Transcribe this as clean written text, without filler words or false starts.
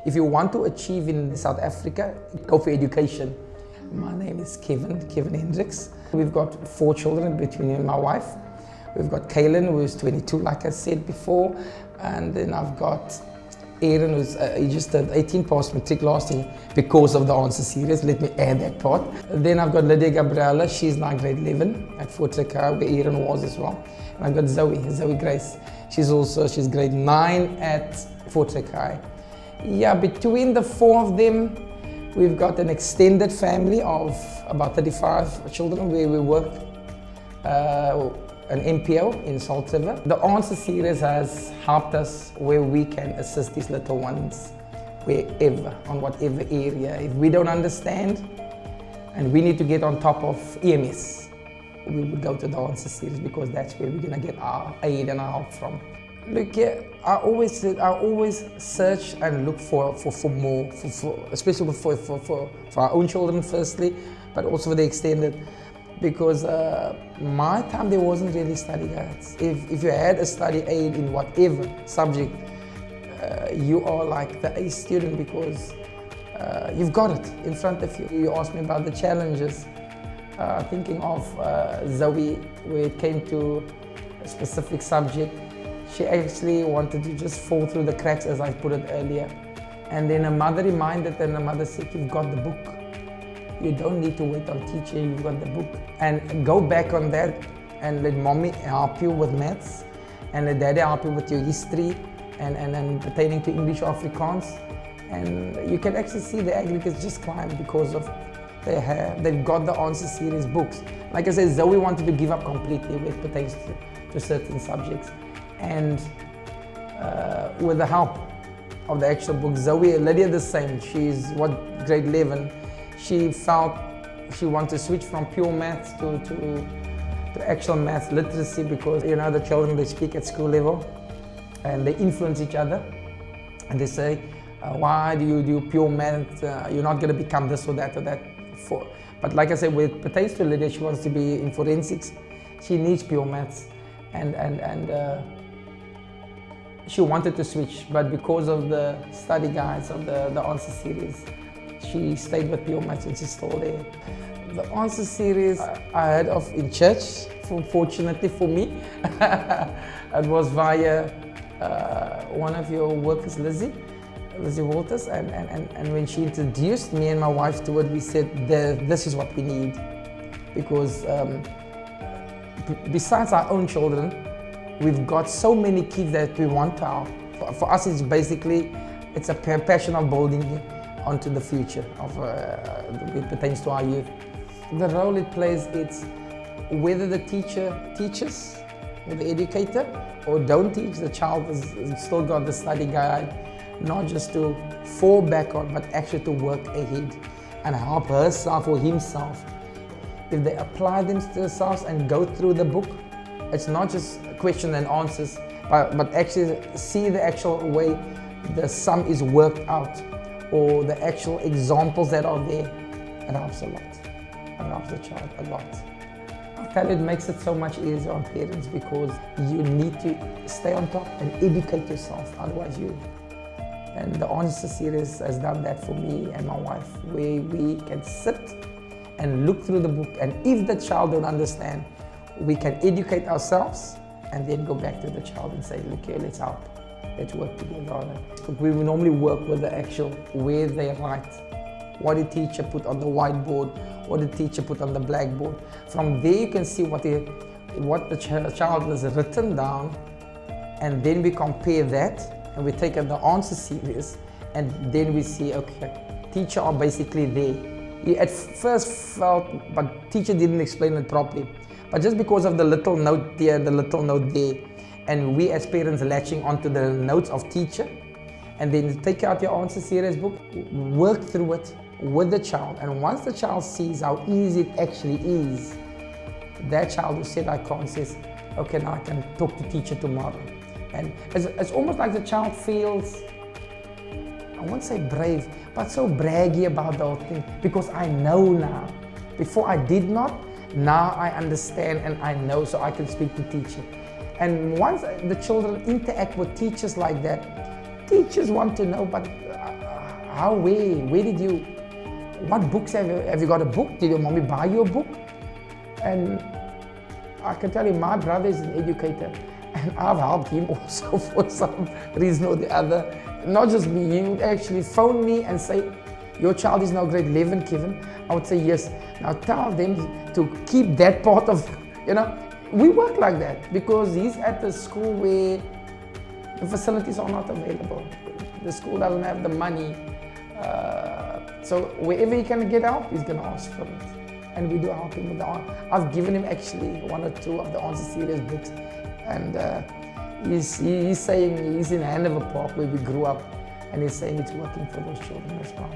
If you want to achieve in South Africa, go for education. My name is Kevin Hendricks. We've got 4 children between me and my wife. We've got Kaylin, who is 22, like I said before, and then I've got Aaron, who's he just turned 18, passed matric last year because of the answer series. Let me add that part. Then I've got Lydia Gabriella, she's now grade 11 at Fort Hare, where Aaron was as well. And I've got Zoe Grace, she's grade 9 at Fort Hare. Yeah, between the 4 of them, we've got an extended family of about 35 children where we work. An MPO in Salt River. The answer series has helped us where we can assist these little ones wherever, on whatever area. If we don't understand and we need to get on top of EMS, we would go to the answer series because that's where we're gonna get our aid and our help from. Look, yeah, I always search and look for more, especially for our own children firstly, but also for the extended. Because my time there wasn't really study guides. If you had a study aid in whatever subject, you are like the A student because you've got it in front of you. You asked me about the challenges. Thinking of Zoe, where it came to a specific subject, she actually wanted to just fall through the cracks, as I put it earlier. And then a mother reminded her, and the mother said, you've got the book. You don't need to wait on teacher, you've got the book. And go back on that and let mommy help you with maths and let daddy help you with your history and pertaining to English or Afrikaans. And you can actually see the aggregates just climb because of they've got the answer series books. Like I said, Zoe wanted to give up completely with pertains to certain subjects. And with the help of the actual book, Lydia the same, she's grade 11. She felt she wanted to switch from pure maths to actual maths literacy because, you know, the children, they speak at school level and they influence each other. And they say, why do you do pure maths? You're not going to become this or that or that. But like I said, with pertains to Lydia, she wants to be in forensics. She needs pure maths. And she wanted to switch, but because of the study guides of the answer series, she stayed with pure maths and she's still there. The answer series I heard of in church, fortunately for me. It was via one of your workers, Lizzie Walters, and when she introduced me and my wife to it, we said, this is what we need. Because besides our own children, we've got so many kids that we want to help. For us, it's a passion of building onto the future of it pertains to our youth. The role it plays, it's whether the teacher teaches, or the educator, or don't teach, the child has still got the study guide, not just to fall back on, but actually to work ahead and help herself or himself. If they apply themselves and go through the book, it's not just question and answers, but actually see the actual way the sum is worked out, or the actual examples that are there. It helps a lot. It helps the child a lot. I tell you, it makes it so much easier on parents because you need to stay on top and educate yourself, otherwise you. And the answer series has done that for me and my wife, where we can sit and look through the book, and if the child don't understand, we can educate ourselves and then go back to the child and say, look here, let's help. Let's work together on it. We will normally work with the actual where they write, what the teacher put on the whiteboard, what the teacher put on the blackboard. From there you can see what the child has written down, and then we compare that and we take the answer series, and then we see, okay, teacher are basically there. You at first felt, but teacher didn't explain it properly. But just because of the little note there, the little note there, and we as parents latching onto the notes of teacher, and then take out your answer series book, work through it with the child, and once the child sees how easy it actually is, that child who said I can't says, okay, now I can talk to teacher tomorrow. And it's almost like the child feels, I won't say brave, but so braggy about the whole thing, because I know now. Before I did not, now I understand and I know, so I can speak to teacher. And once the children interact with teachers like that, teachers want to know, but where did you, what books have you got a book? Did your mommy buy you a book? And I can tell you, my brother is an educator, and I've helped him also for some reason or the other. Not just me, he would actually phone me and say, your child is now grade 11, Kevin. I would say, yes. Now tell them to keep that part of, we work like that because he's at a school where the facilities are not available. The school doesn't have the money. So wherever he can get help, he's going to ask for it. And we do help him with the answer. I've given him actually 1 or 2 of the answer series books. And he's saying he's in Hanover Park where we grew up. And he's saying it's working for those children as well.